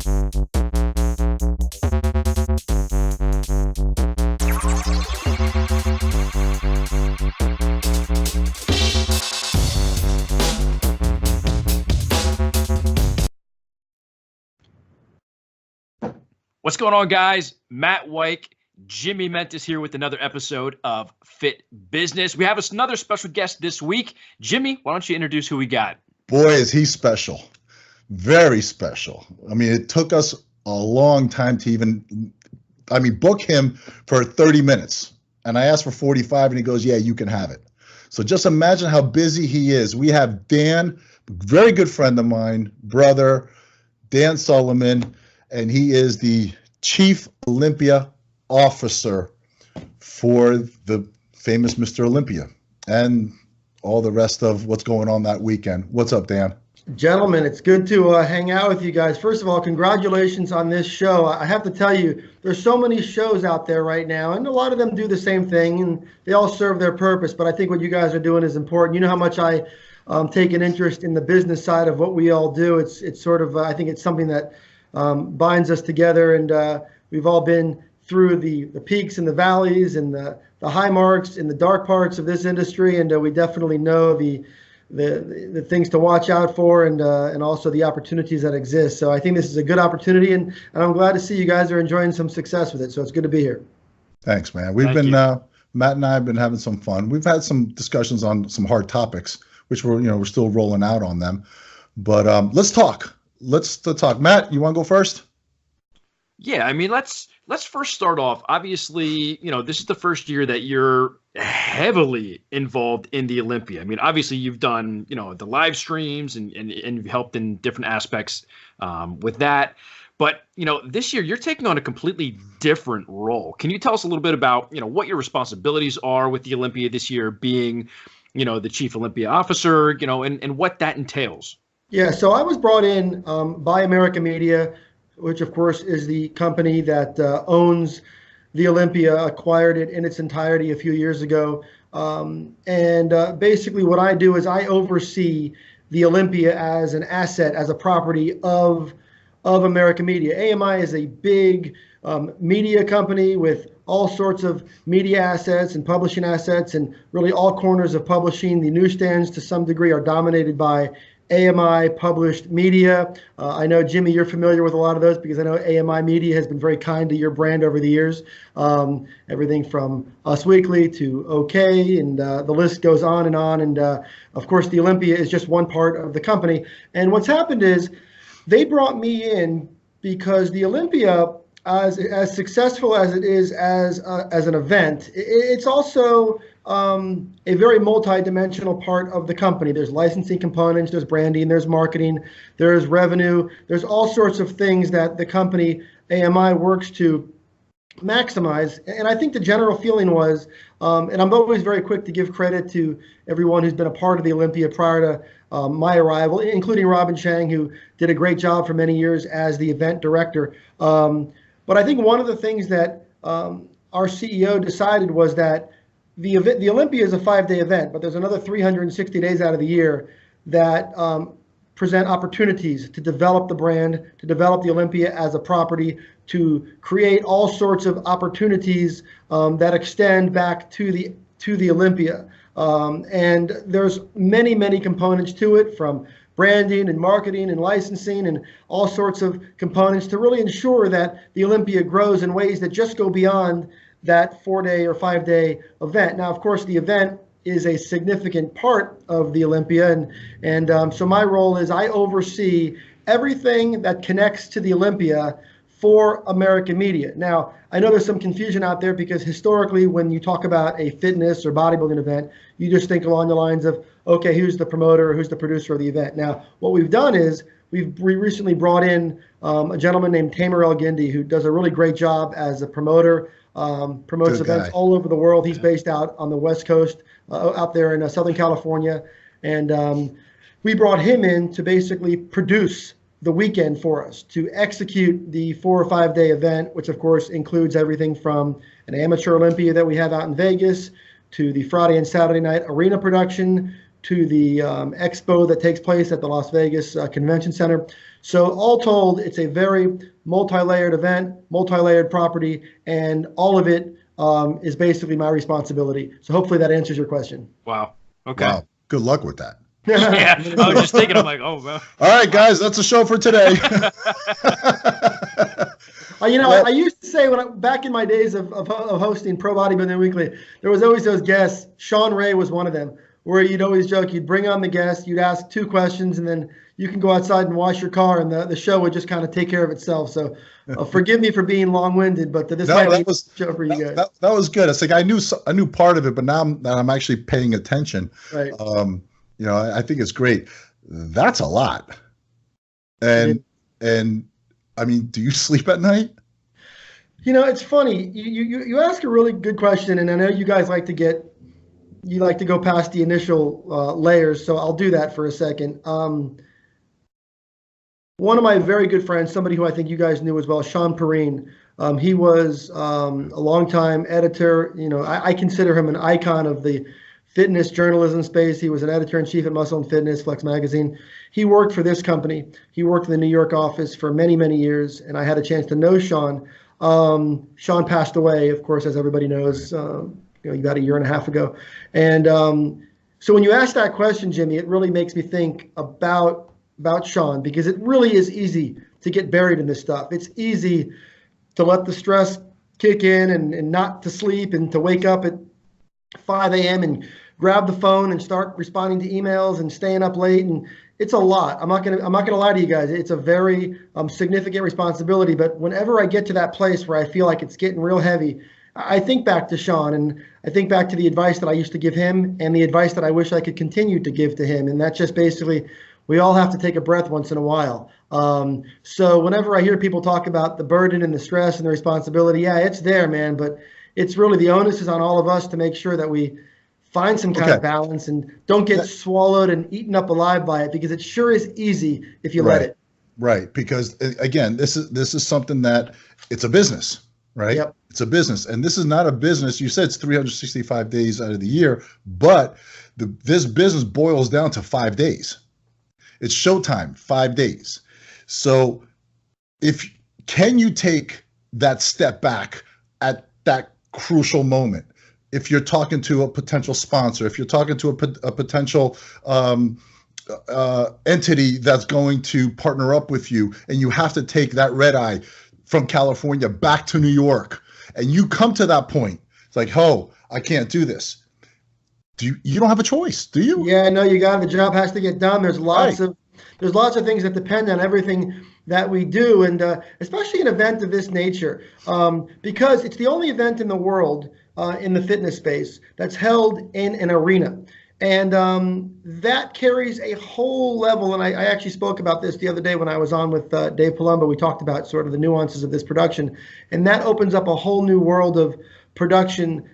What's going on, guys? Matt Weik, Jimmy Mentis here with another episode of Fit Business. We have another special guest this week. Jimmy, why don't you introduce who we got? Boy, is he special. Very special. I mean, it took us a long time to even, book him for 30 minutes. And I asked for 45 and he goes, yeah, you can have it. So just imagine how busy he is. We have Dan, very good friend of mine, brother, Dan Solomon, and he is the Chief Olympia Officer for the famous Mr. Olympia and all the rest of what's going on that weekend. What's up, Dan? Gentlemen, it's good to hang out with you guys. First of all, congratulations on this show. I have to tell you, there's so many shows out there right now, and a lot of them do the same thing, and they all serve their purpose. But I think what you guys are doing is important. You know how much I take an interest in the business side of what we all do. It's sort of, I think it's something that binds us together, and we've all been through the peaks and the valleys and the high marks and the dark parts of this industry, and we definitely know the things to watch out for, and also the opportunities that exist. So I think this is a good opportunity, and I'm glad to see you guys are enjoying some success with it. So it's good to be here. Thanks, man. We've been Matt and I have been having some fun. We've had some discussions on some hard topics, which we're still rolling out on them. But let's talk. Let's talk. Matt, you want to go first? Yeah, I mean, let's first start off. Obviously, this is the first year that you're heavily involved in the Olympia. I mean, obviously you've done, the live streams and you've helped in different aspects with that. But, this year you're taking on a completely different role. Can you tell us a little bit about, what your responsibilities are with the Olympia this year, being, the Chief Olympia Officer, and what that entails? Yeah, so I was brought in by America Media, which of course is the company that owns the Olympia, acquired it in its entirety a few years ago. Basically what I do is I oversee the Olympia as an asset, as a property of America Media. AMI is a big media company with all sorts of media assets and publishing assets, and really all corners of publishing. The newsstands to some degree are dominated by AMI published media. I know, Jimmy, you're familiar with a lot of those because I know AMI Media has been very kind to your brand over the years. Everything from Us Weekly to OK, and the list goes on. And of course, the Olympia is just one part of the company. And what's happened is they brought me in because the Olympia, as successful as it is as an event, it's also a very multi-dimensional part of the company. There's licensing components, there's branding, there's marketing, there's revenue, there's all sorts of things that the company AMI works to maximize. And I think the general feeling was, and I'm always very quick to give credit to everyone who's been a part of the Olympia prior to my arrival, including Robin Chang, who did a great job for many years as the event director. But I think one of the things that our CEO decided was that the Olympia is a 5-day event, but there's another 360 days out of the year that present opportunities to develop the brand, to develop the Olympia as a property, to create all sorts of opportunities that extend back to the Olympia. And there's many components to it, from branding and marketing and licensing and all sorts of components to really ensure that the Olympia grows in ways that just go beyond that 4-day or 5-day event. Now, of course, the event is a significant part of the Olympia, and so my role is I oversee everything that connects to the Olympia for American media. Now, I know there's some confusion out there because historically, when you talk about a fitness or bodybuilding event, you just think along the lines of, okay, who's the promoter or who's the producer of the event? Now, what we've done is we recently brought in a gentleman named Tamer El-Gindi, who does a really great job as a promoter. Promotes events all over the world. He's based out on the West Coast, out there in Southern California. And we brought him in to basically produce the weekend for us, to execute the 4 or 5 day event, which of course includes everything from an amateur Olympia that we have out in Vegas, to the Friday and Saturday night arena production, to the Expo that takes place at the Las Vegas Convention Center. So all told, it's a very multi-layered event, multi-layered property, and all of it is basically my responsibility. So hopefully that answers your question. Wow. Okay. Wow. Good luck with that. Yeah, I was just thinking, I'm like, oh, well. All right, guys, that's the show for today. I used to say back in my days of hosting Pro Bodybuilding Weekly, there was always those guests. Sean Ray was one of them, where you'd always joke, you'd bring on the guest, you'd ask 2 questions, and then you can go outside and wash your car, and the show would just kind of take care of itself. So forgive me for being long-winded, but this might be a show for you guys. That was good. It's like I knew part of it, but now that I'm actually paying attention, right. I think it's great. That's a lot. And I mean, do you sleep at night? It's funny. You ask a really good question, and I know you guys like to go past the initial layers, so I'll do that for a second. One of my very good friends, somebody who I think you guys knew as well, Sean Perrine. He was a longtime editor. I consider him an icon of the fitness journalism space. He was an editor-in-chief at Muscle and Fitness, Flex Magazine. He worked for this company. He worked in the New York office for many, many years, and I had a chance to know Sean. Sean passed away, of course, as everybody knows, about a year and a half ago. And so when you ask that question, Jimmy, it really makes me think about Sean, because it really is easy to get buried in this stuff. It's easy to let the stress kick in and not to sleep and to wake up at 5 a.m. and grab the phone and start responding to emails and staying up late. And it's a lot. I'm not gonna lie to you guys. It's a very significant responsibility. But whenever I get to that place where I feel like it's getting real heavy, I think back to Sean, and I think back to the advice that I used to give him and the advice that I wish I could continue to give to him. And that's just basically, we all have to take a breath once in a while. So whenever I hear people talk about the burden and the stress and the responsibility, yeah, it's there, man. But it's really, the onus is on all of us to make sure that we find some kind of balance and don't get swallowed and eaten up alive by it, because it sure is easy if you let it. Right. Because again, this is something that it's a business, right? Yep. It's a business. And this is not a business. You said it's 365 days out of the year, but this business boils down to 5 days. It's showtime, 5 days. So can you take that step back at that crucial moment? If you're talking to a potential sponsor, if you're talking to a potential entity that's going to partner up with you, and you have to take that red eye from California back to New York, and you come to that point, it's like, oh, I can't do this. You don't have a choice, do you? Yeah, no, you got it. The job has to get done. There's lots of things that depend on everything that we do, and especially an event of this nature, because it's the only event in the world in the fitness space that's held in an arena. And that carries a whole level, and I actually spoke about this the other day when I was on with Dave Palumbo. We talked about sort of the nuances of this production, and that opens up a whole new world of production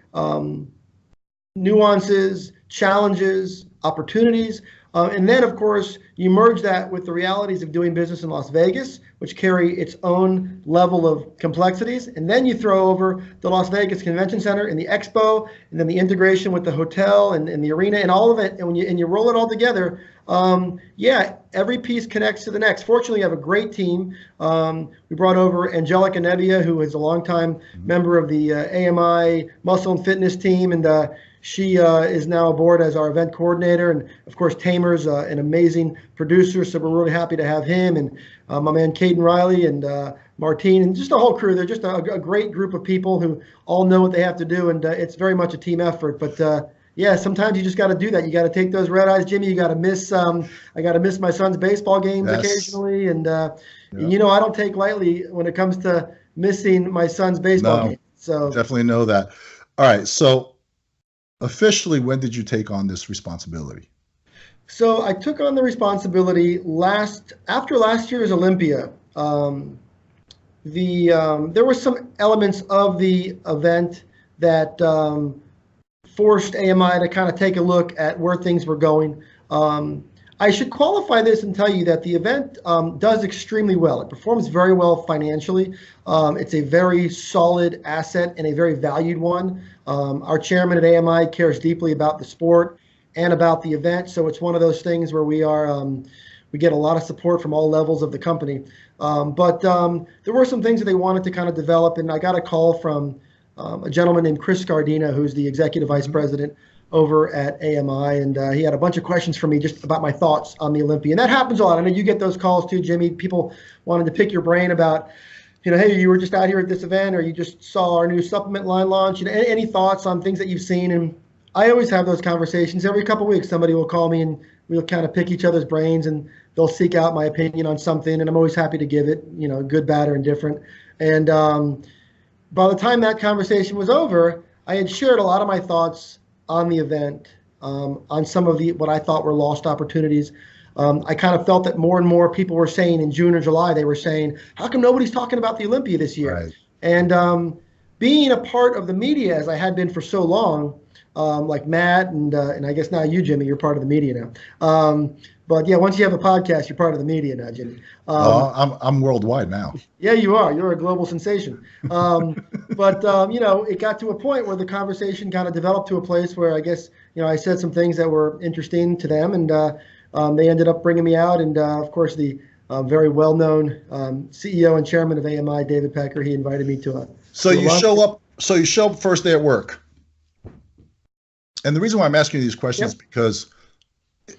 nuances, challenges, opportunities. And then, of course, you merge that with the realities of doing business in Las Vegas, which carry its own level of complexities. And then you throw over the Las Vegas Convention Center and the Expo, and then the integration with the hotel and the arena and all of it. And when you roll it all together, every piece connects to the next. Fortunately, I have a great team. We brought over Angelica Nebbia, who is a longtime member of the AMI Muscle and Fitness team, and she is now aboard as our event coordinator. And of course, Tamer's an amazing producer, so we're really happy to have him. And my man Caden Riley and Martine, and just a whole crew. They're just a great group of people who all know what they have to do, and it's very much a team effort. But yeah, sometimes you just got to do that. You got to take those red eyes, Jimmy. You got to miss. I got to miss my son's baseball games occasionally, and I don't take lightly when it comes to missing my son's baseball games. So definitely know that. All right, so officially, when did you take on this responsibility? So I took on the responsibility after last year's Olympia. There were some elements of the event that forced AMI to kind of take a look at where things were going. I should qualify this and tell you that the event does extremely well. It performs very well financially. It's a very solid asset and a very valued one. Our chairman at AMI cares deeply about the sport. and about the event. So it's one of those things where we get a lot of support from all levels of the company. But there were some things that they wanted to kind of develop, and I got a call from a gentleman named Chris Gardina, who's the executive vice president over at AMI, and he had a bunch of questions for me just about my thoughts on the Olympia. And that happens a lot. I know you get those calls too, Jimmy. People wanted to pick your brain about, hey, you were just out here at this event, or you just saw our new supplement line launch. Any thoughts on things that you've seen? And I always have those conversations. Every couple of weeks, somebody will call me and we'll kind of pick each other's brains, and they'll seek out my opinion on something, and I'm always happy to give it, good, bad, or indifferent. And by the time that conversation was over, I had shared a lot of my thoughts on the event, on some of what I thought were lost opportunities. I kind of felt that more and more people were saying in June or July, they were saying, how come nobody's talking about the Olympia this year? Right. And being a part of the media, as I had been for so long, like Matt and I guess now you, Jimmy, you're part of the media now. But yeah, once you have a podcast, you're part of the media now, Jimmy. I'm worldwide now. Yeah, you are. You're a global sensation. But it got to a point where the conversation kind of developed to a place where I guess, I said some things that were interesting to them, and they ended up bringing me out. And of course, the very well-known CEO and chairman of AMI, David Pecker, he invited me to a. So you show up. So you show up first day at work. And the reason why I'm asking you these questions is because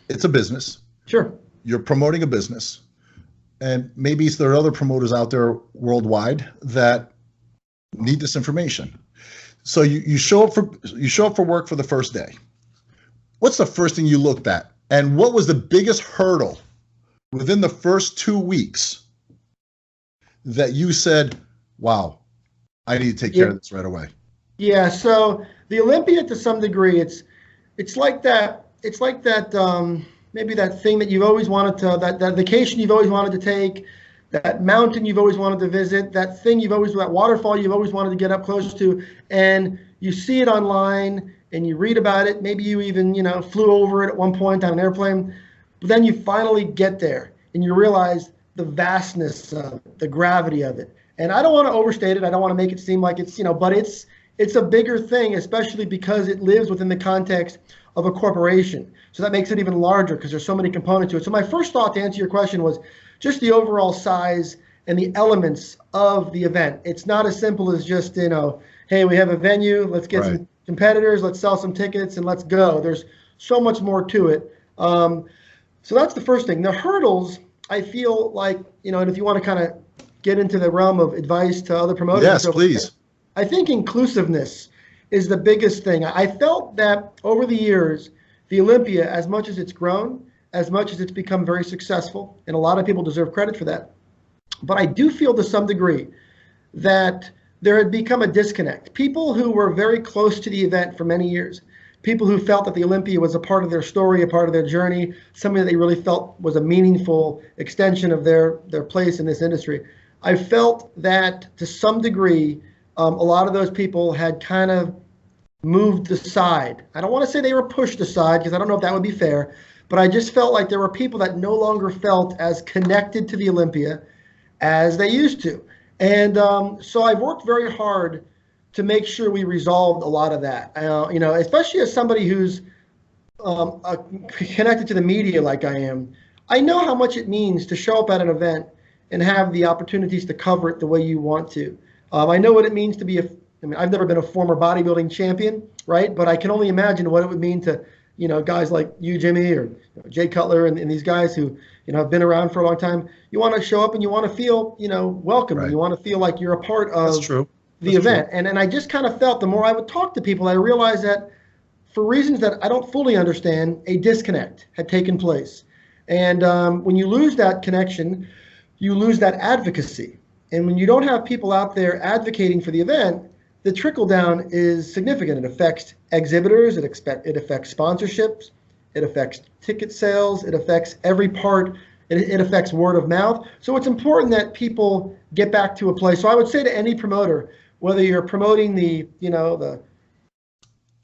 it's a business. Sure. You're promoting a business, and maybe there are other promoters out there worldwide that need this information. So you show up for work for the first day. What's the first thing you looked at, and what was the biggest hurdle within the first 2 weeks that you said, "Wow, I need to take care of this right away"? Yeah. So the Olympia, to some degree, it's like that. It's like that. Maybe that thing that you've always wanted to, that vacation you've always wanted to take, that mountain you've always wanted to visit, that waterfall you've always wanted to get up close to, and you see it online and you read about it. Maybe you even, flew over it at one point on an airplane, but then you finally get there and you realize the vastness of it, the gravity of it. And I don't want to overstate it. I don't want to make it seem like it's, but it's a bigger thing, especially because it lives within the context of a corporation. So that makes it even larger because there's so many components to it. So my first thought, to answer your question, was just the overall size and the elements of the event. It's not as simple as just, hey, we have a venue, let's get some competitors, let's sell some tickets, and let's go. There's so much more to it. So that's the first thing. The hurdles, I feel like, and if you want to kind of get into the realm of advice to other promoters. Yes, please. I think inclusiveness is the biggest thing. I felt that over the years, the Olympia, as much as it's grown, as much as it's become very successful, and a lot of people deserve credit for that, but I do feel to some degree that there had become a disconnect. People who were very close to the event for many years, people who felt that the Olympia was a part of their story, a part of their journey, something that they really felt was a meaningful extension of their place in this industry. I felt that to some degree, a lot of those people had kind of moved aside. I don't want to say they were pushed aside because I don't know if that would be fair, but I just felt like there were people that no longer felt as connected to the Olympia as they used to. And so I've worked very hard to make sure we resolved a lot of that, especially as somebody who's connected to the media like I am. I know how much it means to show up at an event and have the opportunities to cover it the way you want to. I know what it means to be I've never been a former bodybuilding champion, right? But I can only imagine what it would mean to, guys like you, Jimmy, or Jay Cutler, and these guys who, have been around for a long time. You want to show up and you want to feel, welcome. Right. And you want to feel like you're a part of the event. True. And I just kind of felt the more I would talk to people, I realized that for reasons that I don't fully understand, a disconnect had taken place. And when you lose that connection, you lose that advocacy. And when you don't have people out there advocating for the event, the trickle down is significant. It affects exhibitors, it affects sponsorships, it affects ticket sales, it affects every part, it affects word of mouth. So it's important that people get back to a place. So I would say to any promoter, whether you're promoting the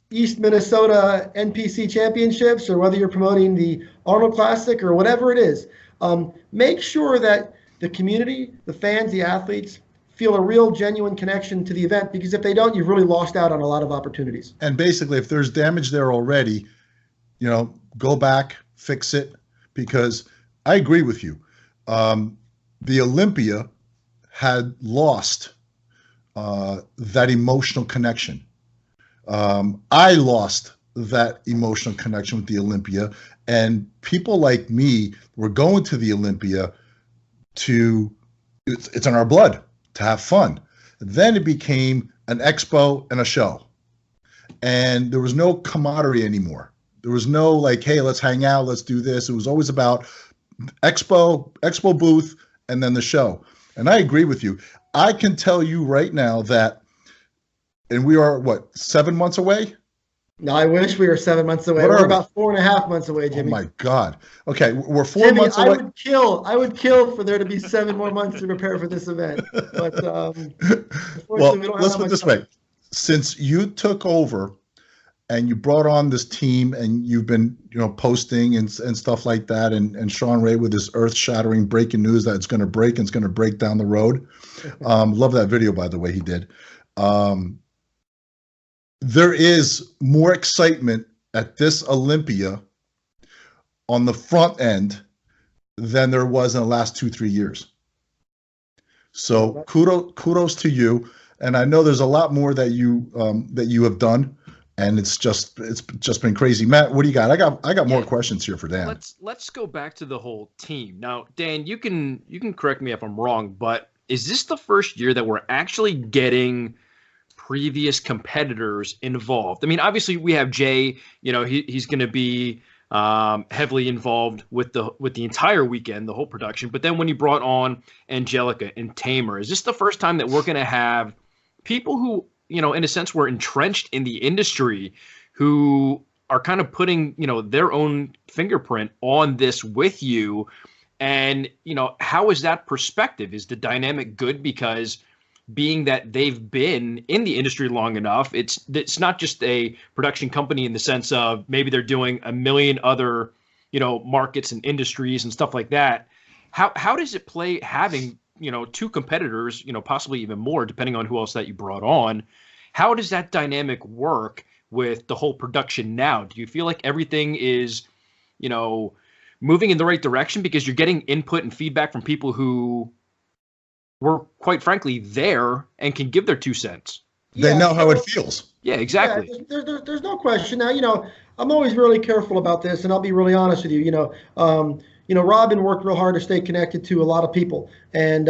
East Minnesota NPC Championships or whether you're promoting the Arnold Classic or whatever it is, make sure that the community, the fans, the athletes feel a real genuine connection to the event, because if they don't, you've really lost out on a lot of opportunities. And basically, if there's damage there already, you know, go back, fix it, because I agree with you. The Olympia had lost that emotional connection. I lost that emotional connection with the Olympia, and people like me were going to the Olympia to, it's in our blood, to have fun. Then it became an expo and a show, and there was no camaraderie anymore. There was no like, hey, let's hang out, let's do this. It was always about expo booth, and then the show. And I agree with you. I can tell you right now that, and we are what, 7 months away? No, I wish we were 7 months away. We're about 4.5 months away, Jimmy. Oh my God. Okay, we're 4 months away. I would kill for there to be 7 more months to prepare for this event. But well, we don't let's have put it this way. Since you took over and you brought on this team, and you've been, you know, posting and stuff like that, and Sean Ray with his earth-shattering breaking news that it's going to break and it's going to break down the road. Love that video, by the way, he did. There is more excitement at this Olympia on the front end than there was in the last 2-3 years. So kudos to you. And I know there's a lot more that you have done, and it's just been crazy. Matt, what do you got? I got more questions here for Dan. Let's go back to the whole team. Now, Dan, you can correct me if I'm wrong, but is this the first year that we're actually getting previous competitors involved? I mean, obviously we have Jay, you know, he's going to be heavily involved with the entire weekend, the whole production. But then when you brought on Angelica and Tamer, is this the first time that we're going to have people who, you know, in a sense, were entrenched in the industry, who are kind of putting, you know, their own fingerprint on this with you? And, you know, how is that perspective? Is the dynamic good? Because being that they've been in the industry long enough, it's not just a production company in the sense of maybe they're doing a million other, you know, markets and industries and stuff like that. How does it play having, you know, two competitors, you know, possibly even more, depending on who else that you brought on? How does that dynamic work with the whole production now? Do you feel like everything is, you know, moving in the right direction because you're getting input and feedback from people who were, quite frankly, there and can give their 2 cents? They know how it feels. Yeah, exactly. Yeah, there's no question. Now, you know, I'm always really careful about this, and I'll be really honest with you. You know, Robin worked real hard to stay connected to a lot of people, and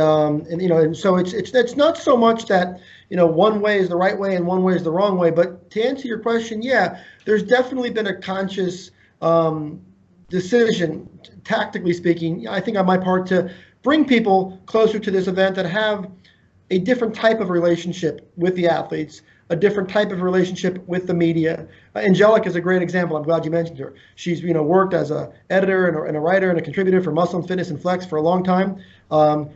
you know, and so it's not so much that, you know, one way is the right way and one way is the wrong way. But to answer your question, yeah, there's definitely been a conscious decision, tactically speaking, I think on my part, to bring people closer to this event that have a different type of relationship with the athletes, a different type of relationship with the media. Angelica is a great example. I'm glad you mentioned her. She's, you know, worked as a editor and a writer and a contributor for Muscle and Fitness and Flex for a long time.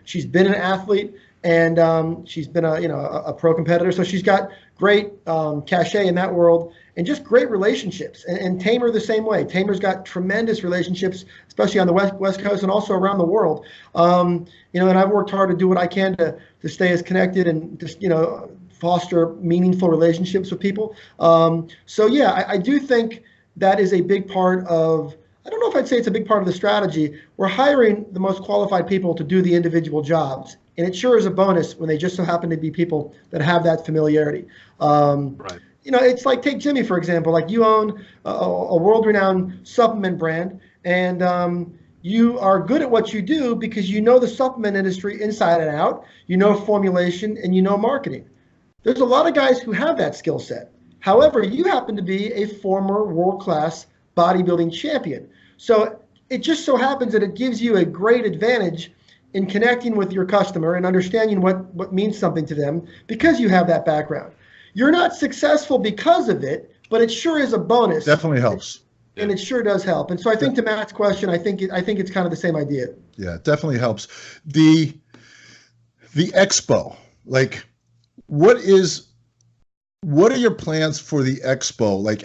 She's been an athlete, and she's been a pro competitor. So she's got great cachet in that world, and just great relationships. And Tamer the same way. Tamer's got tremendous relationships, especially on the West Coast and also around the world. You know, and I've worked hard to do what I can to stay as connected and just, you know, foster meaningful relationships with people. So yeah, I do think that is a big part of, I don't know if I'd say it's a big part of the strategy. We're hiring the most qualified people to do the individual jobs. And it sure is a bonus when they just so happen to be people that have that familiarity. Right. You know, it's like, take Jimmy, for example. Like, you own a world-renowned supplement brand, and you are good at what you do because you know the supplement industry inside and out. You know formulation, and you know marketing. There's a lot of guys who have that skill set. However, you happen to be a former world-class bodybuilding champion. So it just so happens that it gives you a great advantage in connecting with your customer and understanding what means something to them because you have that background. You're not successful because of it, but it sure is a bonus. Definitely helps. And it sure does help. And so I think, to Matt's question, I think it's kind of the same idea. Yeah, it definitely helps. The Expo, like, what are your plans for the Expo? Like,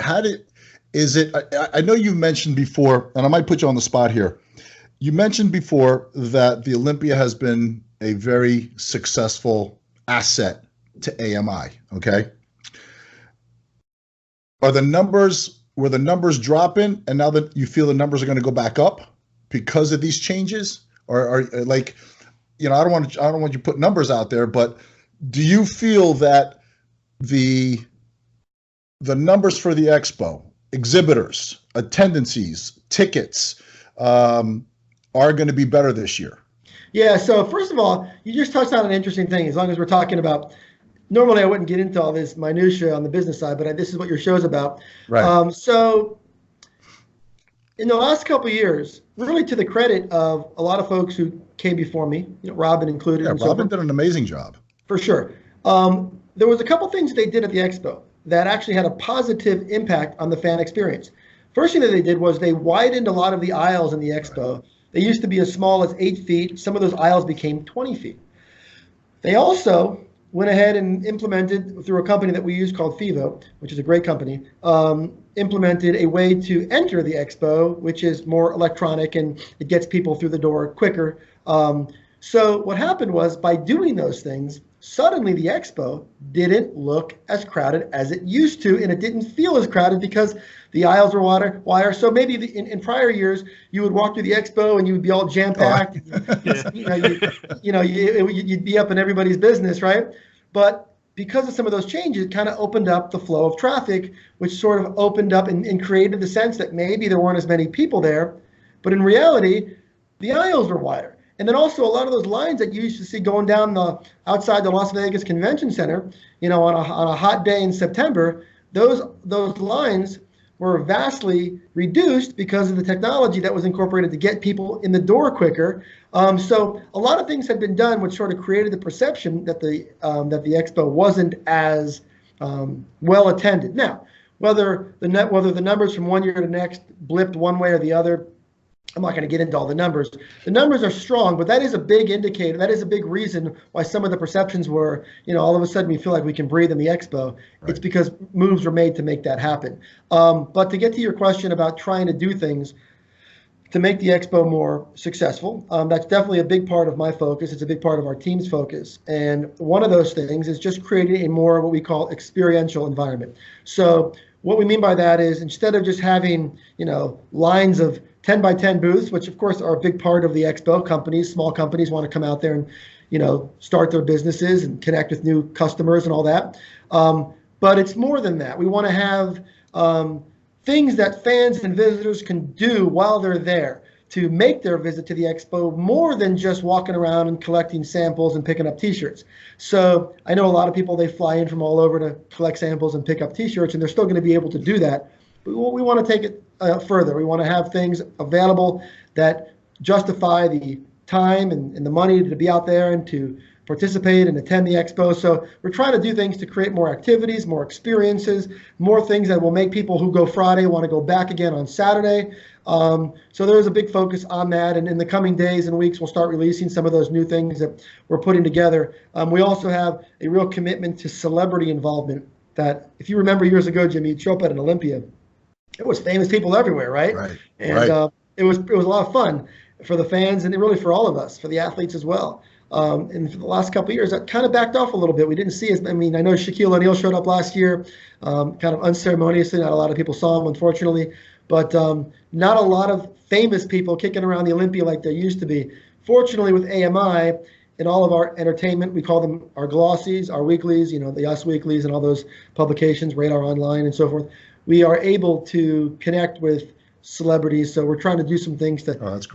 I know you mentioned before, and I might put you on the spot here. You mentioned before that the Olympia has been a very successful asset to AMI, okay? Are the numbers were the numbers dropping, and now that you feel the numbers are going to go back up because of these changes, or are like, I don't want you to put numbers out there, but do you feel that the numbers for the expo, exhibitors, attendances, tickets, are going to be better this year? Yeah. So first of all, you just touched on an interesting thing. As long as we're talking about, normally I wouldn't get into all this minutia on the business side, but this is what your show's about. Right. So in the last couple of years, really to the credit of a lot of folks who came before me, Robin included. Yeah, and Robin did an amazing job. For sure. There was a couple things they did at the expo that actually had a positive impact on the fan experience. First thing that they did was they widened a lot of the aisles in the expo. They used to be as small as 8 feet. Some of those aisles became 20 feet. They also went ahead and implemented, through a company that we use called FIVO, which is a great company, implemented a way to enter the expo, which is more electronic and it gets people through the door quicker. So what happened was, by doing those things, suddenly the expo didn't look as crowded as it used to, and it didn't feel as crowded because the aisles were wider. So maybe in prior years, you would walk through the expo and you would be all jam-packed. You'd be up in everybody's business, right? But because of some of those changes, it kind of opened up the flow of traffic, which sort of opened up and created the sense that maybe there weren't as many people there. But in reality, the aisles were wider. And then also a lot of those lines that you used to see going down outside the Las Vegas Convention Center, on a hot day in September, those lines were vastly reduced because of the technology that was incorporated to get people in the door quicker. So a lot of things had been done, which sort of created the perception that the expo wasn't as well attended. Now, whether the numbers from one year to the next blipped one way or the other, I'm not going to get into all the numbers. The numbers are strong, but that is a big indicator. That is a big reason why some of the perceptions were, all of a sudden we feel like we can breathe in the expo. Right. It's because moves were made to make that happen. But to get to your question about trying to do things to make the expo more successful, that's definitely a big part of my focus. It's a big part of our team's focus. And one of those things is just creating a more what we call experiential environment. So what we mean by that is, instead of just having, lines of 10 by 10 booths, which of course are a big part of the expo, small companies want to come out there and, start their businesses and connect with new customers and all that. But it's more than that. We want to have things that fans and visitors can do while they're there to make their visit to the expo more than just walking around and collecting samples and picking up t-shirts. So I know a lot of people, they fly in from all over to collect samples and pick up t-shirts, and they're still going to be able to do that. But we want to take it further. We want to have things available that justify the time and the money to be out there and to participate and attend the expo. So we're trying to do things to create more activities, more experiences, more things that will make people who go Friday want to go back again on Saturday. So there's a big focus on that. And in the coming days and weeks, we'll start releasing some of those new things that we're putting together. We also have a real commitment to celebrity involvement that, if you remember years ago, Jimmy, you'd show up at an Olympia. It was famous people everywhere, right? Right. And it was a lot of fun for the fans and really for all of us, for the athletes as well. And for the last couple of years, that kind of backed off a little bit. We didn't see I know Shaquille O'Neal showed up last year, kind of unceremoniously. Not a lot of people saw him, unfortunately, but not a lot of famous people kicking around the Olympia like there used to be. Fortunately, with AMI and all of our entertainment, we call them our glossies, our weeklies, the Us Weeklies and all those publications, Radar Online and so forth. We are able to connect with celebrities. So we're trying to do some things to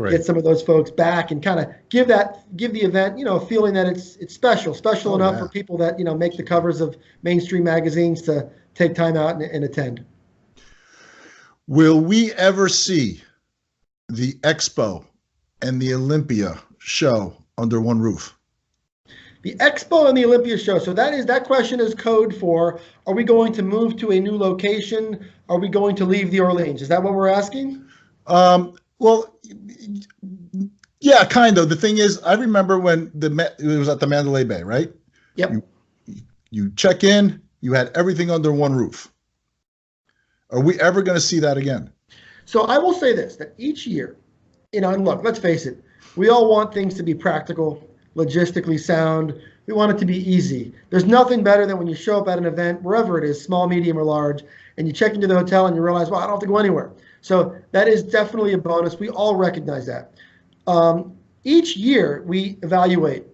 get some of those folks back and kind of give the event, a feeling that it's special enough for people that, make the covers of mainstream magazines to take time out and attend. Will we ever see the Expo and the Olympia show under one roof? The Expo and the Olympia show. So that question is code for, are we going to move to a new location? Are we going to leave the Orleans? Is that what we're asking? Well, yeah, kind of. The thing is, I remember when it was at the Mandalay Bay, right? Yep. You check in, you had everything under one roof. Are we ever going to see that again? So I will say this, that each year, and look, let's face it, we all want things to be practical. logistically sound. We want it to be easy. There's nothing better than when you show up at an event, wherever it is, small, medium, or large, and you check into the hotel and you realize, well, I don't have to go anywhere. So that is definitely a bonus. We all recognize that. Each year we evaluate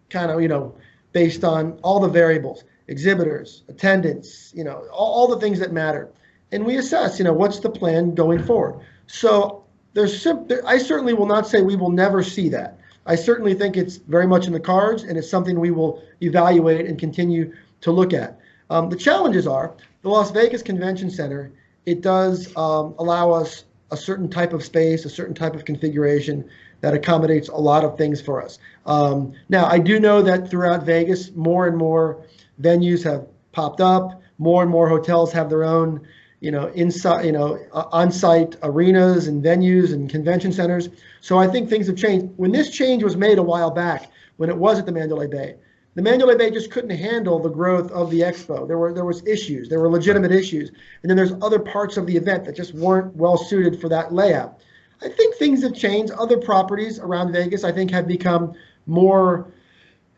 kind of, based on all the variables, exhibitors, attendance, all the things that matter. And we assess, what's the plan going forward. So I certainly will not say we will never see that. I certainly think it's very much in the cards, and it's something we will evaluate and continue to look at. The challenges are the Las Vegas Convention Center. It does allow us a certain type of space, a certain type of configuration that accommodates a lot of things for us. Now, I do know that throughout Vegas, more and more venues have popped up. More and more hotels have their own, on-site arenas and venues and convention centers. So I think things have changed. When this change was made a while back, when it was at the Mandalay Bay, the Mandalay Bay just couldn't handle the growth of the Expo. There was issues. There were legitimate issues. And then there's other parts of the event that just weren't well suited for that layout. I think things have changed. Other properties around Vegas, I think, have become more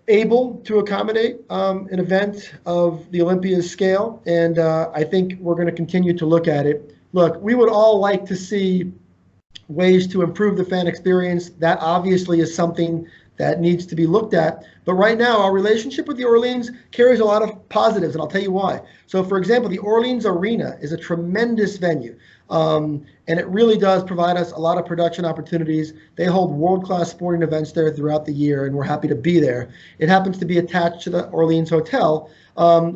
able to accommodate an event of the Olympia's scale. And I think we're going to continue to look at it. Look, we would all like to see ways to improve the fan experience. That obviously is something that needs to be looked at. But right now, our relationship with the Orleans carries a lot of positives, and I'll tell you why. So, for example, the Orleans Arena is a tremendous venue, and it really does provide us a lot of production opportunities. They hold world-class sporting events there throughout the year, and we're happy to be there. It happens to be attached to the Orleans Hotel,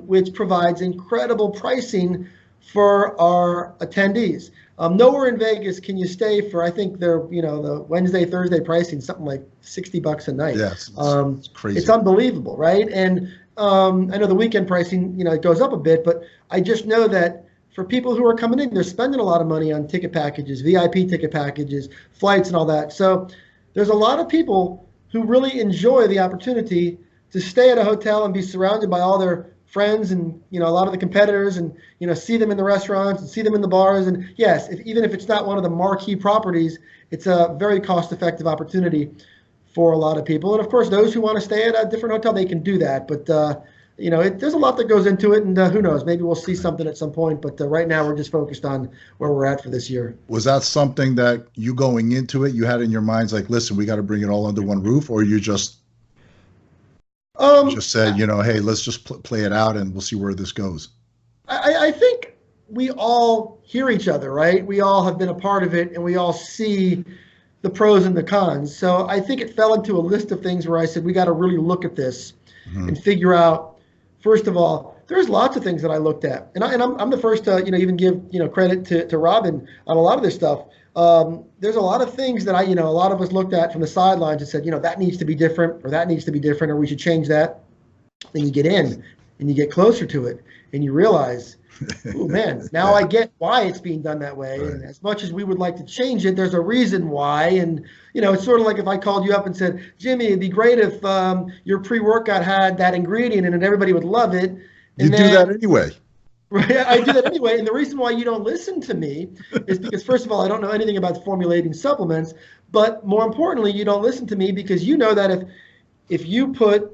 which provides incredible pricing for our attendees. Nowhere in Vegas can you stay for, I think the Wednesday, Thursday pricing, something like $60 a night. Yes, it's crazy. It's unbelievable, right? And I know the weekend pricing, it goes up a bit, but I just know that for people who are coming in, they're spending a lot of money on ticket packages, VIP ticket packages, flights and all that. So there's a lot of people who really enjoy the opportunity to stay at a hotel and be surrounded by all their friends and a lot of the competitors, and see them in the restaurants and see them in the bars. And yes, even if it's not one of the marquee properties, it's a very cost-effective opportunity for a lot of people. And of course, those who want to stay at a different hotel, they can do that. But there's a lot that goes into it, and who knows, maybe we'll see something at some point. But right now, we're just focused on where we're at for this year. Was that something that you going into it, you had in your minds, like, listen, we got to bring it all under one roof, or you just said, hey, let's just play it out and we'll see where this goes? I think we all hear each other, right? We all have been a part of it, and we all see the pros and the cons. So I think it fell into a list of things where I said, we got to really look at this and figure out, first of all, there's lots of things that I looked at. And I'm the first to, even give, credit to Robin on a lot of this stuff. There's a lot of things that a lot of us looked at from the sidelines and said, that needs to be different, or that needs to be different, or we should change that. Then you get in and you get closer to it and you realize, oh man, now I get why it's being done that way. Right. And as much as we would like to change it, there's a reason why. And, it's sort of like if I called you up and said, Jimmy, it'd be great if your pre-workout had that ingredient in it, everybody would love it. And do that anyway. Right, I do that anyway. And the reason why you don't listen to me is because, first of all, I don't know anything about formulating supplements. But more importantly, you don't listen to me because you know that if you put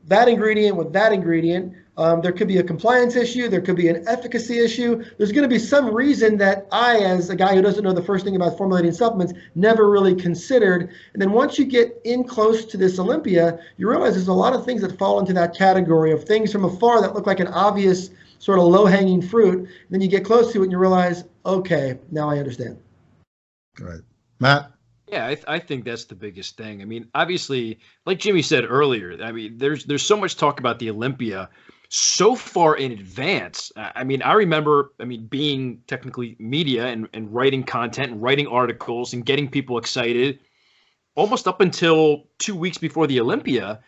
that ingredient with that ingredient, there could be a compliance issue. There could be an efficacy issue. There's going to be some reason that I, as a guy who doesn't know the first thing about formulating supplements, never really considered. And then once you get in close to this Olympia, you realize there's a lot of things that fall into that category of things from afar that look like an obvious sort of low-hanging fruit. And then you get close to it and you realize, okay, now I understand. All right. Matt? Yeah, I think that's the biggest thing. I mean, obviously, like Jimmy said earlier, I mean, there's so much talk about the Olympia so far in advance. I mean, I remember, being technically media and writing content and writing articles and getting people excited almost up until 2 weeks before the Olympia.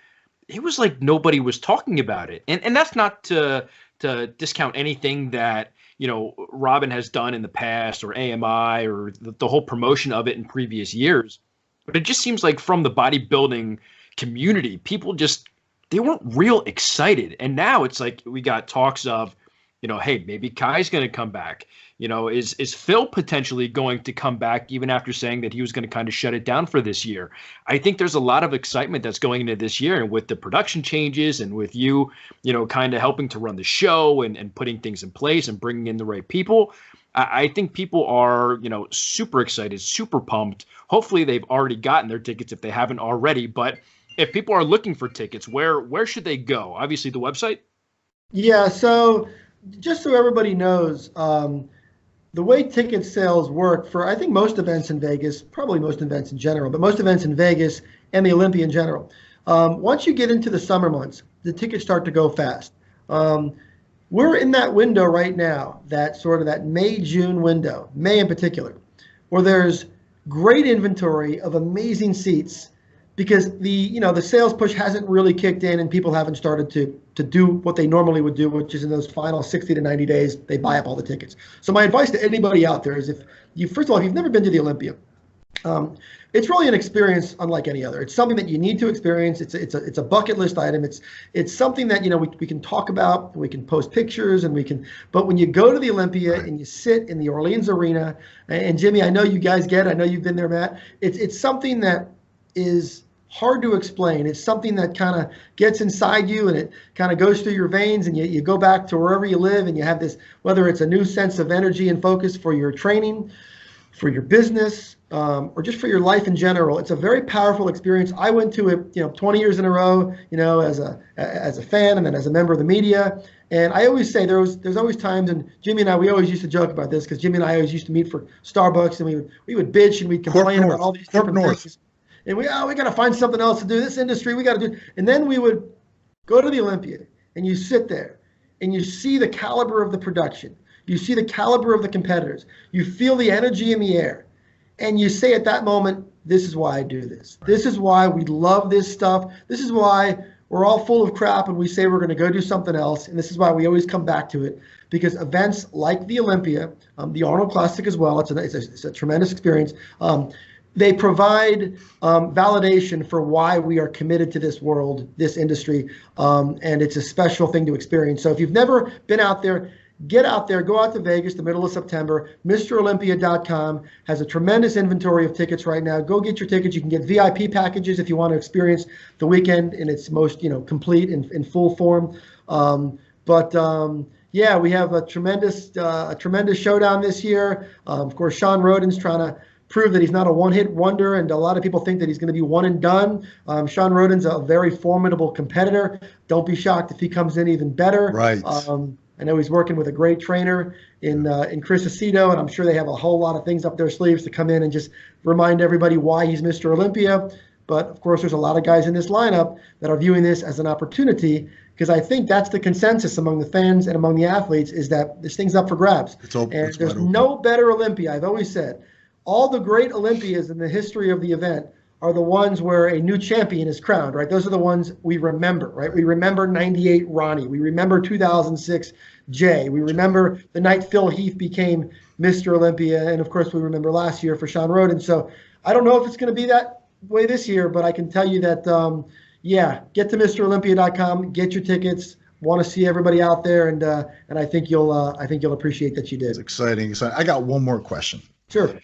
It was like nobody was talking about it. And that's not to discount anything that Robin has done in the past, or AMI, or the whole promotion of it in previous years. But it just seems like from the bodybuilding community, people they weren't real excited. And now it's like we got talks of, hey, maybe Kai's going to come back. Is Phil potentially going to come back even after saying that he was going to kind of shut it down for this year? I think there's a lot of excitement that's going into this year, and with the production changes and with you, kind of helping to run the show and putting things in place and bringing in the right people. I think people are, super excited, super pumped. Hopefully they've already gotten their tickets if they haven't already. But if people are looking for tickets, where should they go? Obviously the website. Yeah. So just so everybody knows, the way ticket sales work for, I think, most events in Vegas, probably most events in general, but most events in Vegas and the Olympia in general, once you get into the summer months, the tickets start to go fast. We're in that window right now, that sort of that May, June window, May in particular, where there's great inventory of amazing seats because the sales push hasn't really kicked in and people haven't started to do what they normally would do, which is in those final 60 to 90 days, they buy up all the tickets. So my advice to anybody out there is first of all, if you've never been to the Olympia, it's really an experience unlike any other. It's something that you need to experience. It's a bucket list item. It's something that we can talk about, we can post pictures, but when you go to the Olympia and you sit in the Orleans Arena, and Jimmy, I know you guys get it, I know you've been there, Matt. It's something that is hard to explain. It's something that kind of gets inside you and it kind of goes through your veins, and you go back to wherever you live and you have this, whether it's a new sense of energy and focus for your training, for your business, or just for your life in general. It's a very powerful experience. I went to it, 20 years in a row, as a fan and then as a member of the media. And I always say there's always times, and Jimmy and I, we always used to joke about this because Jimmy and I always used to meet for Starbucks, and we would bitch and we'd complain about all these different things. And we got to find something else to do. This industry, we got to do. And then we would go to the Olympia, and you sit there, and you see the caliber of the production. You see the caliber of the competitors. You feel the energy in the air. And you say at that moment, this is why I do this. This is why we love this stuff. This is why we're all full of crap and we say we're going to go do something else. And this is why we always come back to it. Because events like the Olympia, the Arnold Classic as well, it's a tremendous experience. They provide validation for why we are committed to this world, this industry, and it's a special thing to experience. So if you've never been out there, get out there, go out to Vegas the middle of September. MrOlympia.com has a tremendous inventory of tickets right now. Go get your tickets. You can get VIP packages if you want to experience the weekend in its most complete and in full form. Yeah, we have a tremendous showdown this year. Of course, Sean Roden's trying to prove that he's not a one-hit wonder, and a lot of people think that he's going to be one and done. Sean Roden's a very formidable competitor. Don't be shocked if he comes in even better. Right. I know he's working with a great trainer in Chris Aceto, and I'm sure they have a whole lot of things up their sleeves to come in and just remind everybody why he's Mr. Olympia. But of course, there's a lot of guys in this lineup that are viewing this as an opportunity, because I think that's the consensus among the fans and among the athletes, is that this thing's up for grabs. And there's no better Olympia. I've always said, all the great Olympias in the history of the event are the ones where a new champion is crowned, right? Those are the ones we remember, right? We remember 98 Ronnie. We remember 2006 Jay. We remember the night Phil Heath became Mr. Olympia. And of course, we remember last year for Sean Roden. So I don't know if it's going to be that way this year, but I can tell you that, get to MrOlympia.com, get your tickets. Want to see everybody out there, and I think you'll appreciate that you did. It's exciting. So I got one more question. Sure.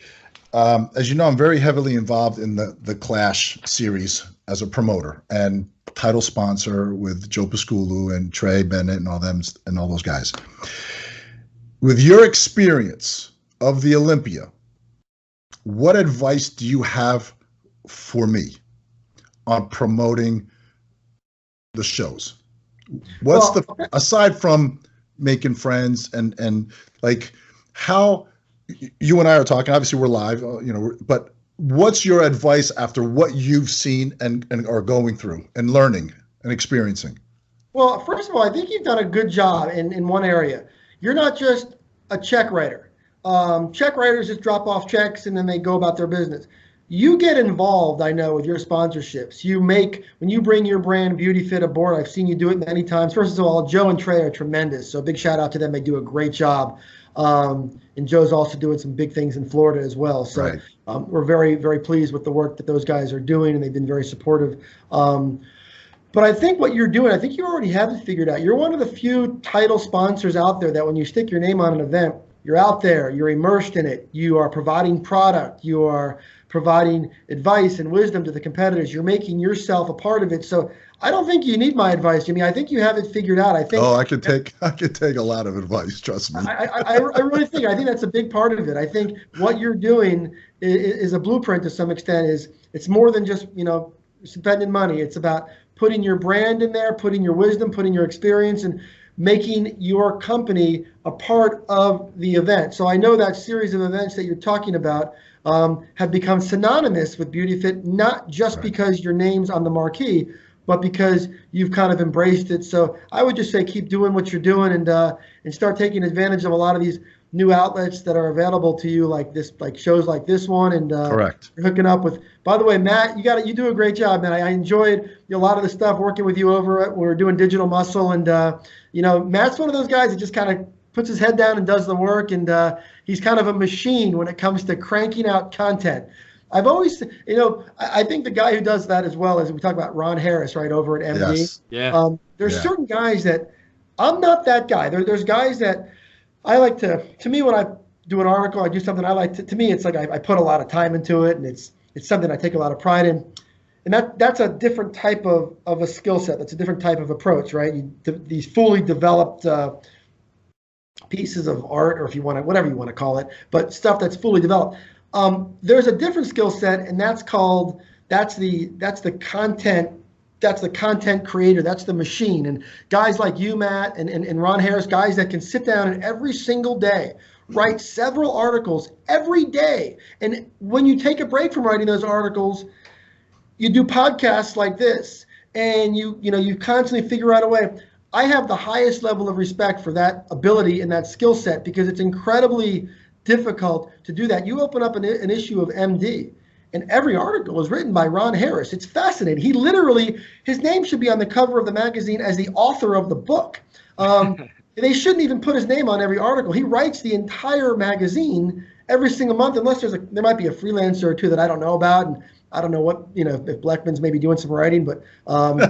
As you know, I'm very heavily involved in the Clash series as a promoter and title sponsor with Joe Pasculu and Trey Bennett and all those guys. With your experience of the Olympia, what advice do you have for me on promoting the shows? Aside from making friends and like how you and I are talking, obviously we're live, but what's your advice after what you've seen and are going through and learning and experiencing? Well, first of all, I think you've done a good job in one area. You're not just a check writer. Check writers just drop off checks and then they go about their business. You get involved, I know, with your sponsorships. When you bring your brand BeautyFit aboard, I've seen you do it many times. First of all, Joe and Trey are tremendous. So big shout out to them. They do a great job. And Joe's also doing some big things in Florida as well. So right. We're very, very pleased with the work that those guys are doing, and they've been very supportive. But I think what you're doing, I think you already have it figured out. You're one of the few title sponsors out there that when you stick your name on an event, you're out there, you're immersed in it, you are providing product, you are providing advice and wisdom to the competitors, you're making yourself a part of it. So I don't think you need my advice, Jimmy. I think you have it figured out. I think. Oh, I could take a lot of advice. Trust me. I really think. I think that's a big part of it. I think what you're doing is a blueprint to some extent. It's more than just spending money. It's about putting your brand in there, putting your wisdom, putting your experience, and making your company a part of the event. So I know that series of events that you're talking about have become synonymous with BeautyFit, not just because your name's on the marquee, but because you've kind of embraced it. So I would just say keep doing what you're doing and start taking advantage of a lot of these new outlets that are available to you, like shows like this one, and correct. You're hooking up with. By the way, Matt, you do a great job, man. I enjoyed a lot of the stuff working with you over at. We're doing Digital Muscle, and Matt's one of those guys that just kind of puts his head down and does the work, and he's kind of a machine when it comes to cranking out content. I've always, I think the guy who does that as well as we talk about Ron Harris, right, over at MD. Yes. Yeah. There's certain guys that I'm not that guy. There's guys that I like to me, when I do an article, I do something I like to me, it's like I put a lot of time into it, and it's something I take a lot of pride in. And that's a different type of a skill set. That's a different type of approach, right? These fully developed pieces of art, or if you want to, whatever you want to call it, but stuff that's fully developed. There's a different skill set, and that's the content creator. That's the machine. And guys like you, Matt, and Ron Harris, guys that can sit down and every single day write several articles every day. And when you take a break from writing those articles, you do podcasts like this, and you constantly figure out a way. I have the highest level of respect for that ability and that skill set, because it's incredibly difficult to do that. You open up an issue of MD, and every article is written by Ron Harris. It's fascinating. He literally, his name should be on the cover of the magazine as the author of the book. They shouldn't even put his name on every article. He writes the entire magazine every single month, unless there might be a freelancer or two that I don't know about, and I don't know what, if Blackman's maybe doing some writing, but and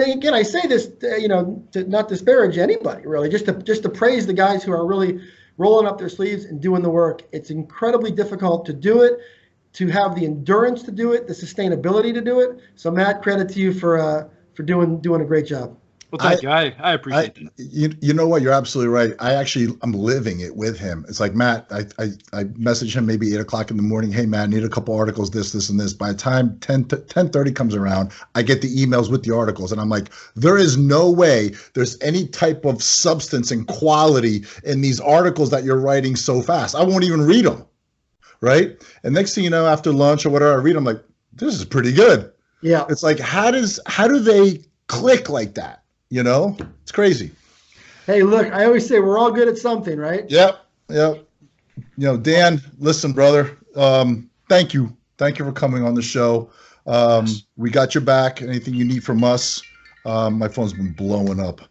again, I say this, to not disparage anybody really, just to praise the guys who are really rolling up their sleeves and doing the work. It's incredibly difficult to do it, to have the endurance to do it, the sustainability to do it. So Matt, credit to you for doing a great job. Well, thank you. I appreciate that. You know what? You're absolutely right. I'm living it with him. It's like, Matt, I message him maybe 8 o'clock in the morning. Hey, Matt, I need a couple articles, this and this. By the time 10:30 comes around, I get the emails with the articles. And I'm like, there is no way there's any type of substance and quality in these articles that you're writing so fast. I won't even read them. Right. And next thing you know, after lunch or whatever, I read them, like, this is pretty good. Yeah. It's like, how do they click like that? It's crazy. Hey, look, I always say we're all good at something, right? Yep. Dan, listen, brother. Thank you for coming on the show. We got your back. Anything you need from us? My phone's been blowing up.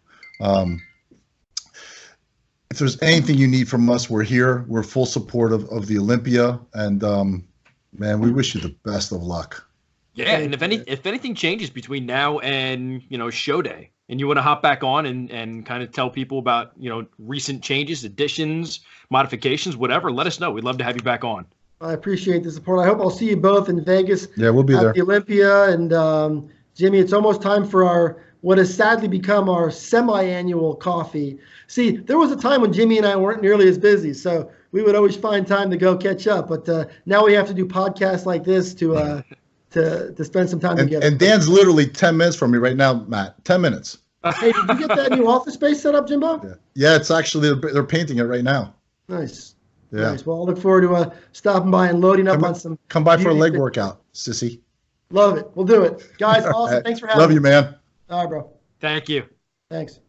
If there's anything you need from us, we're here. We're full support of the Olympia, and man, we wish you the best of luck. Yeah, and if anything changes between now and show day, and you want to hop back on and kind of tell people about recent changes, additions, modifications, whatever, let us know. We'd love to have you back on. I appreciate the support. I hope I'll see you both in Vegas. Yeah, we'll be there. The Olympia, and Jimmy, it's almost time for what has sadly become our semi-annual coffee. See, there was a time when Jimmy and I weren't nearly as busy, so we would always find time to go catch up. But now we have to do podcasts like this to spend some time together. And Dan's literally 10 minutes from me right now, Matt. 10 minutes. Hey, did you get that new office space set up, Jimbo? Yeah, it's actually, they're painting it right now. Nice. Yeah. Nice. Well, I look forward to stopping by and loading up on some. Come by for a leg workout, sissy. Love it. We'll do it. Guys, awesome. Thanks for having me. Love you, man. All right, bro. Thank you. Thanks.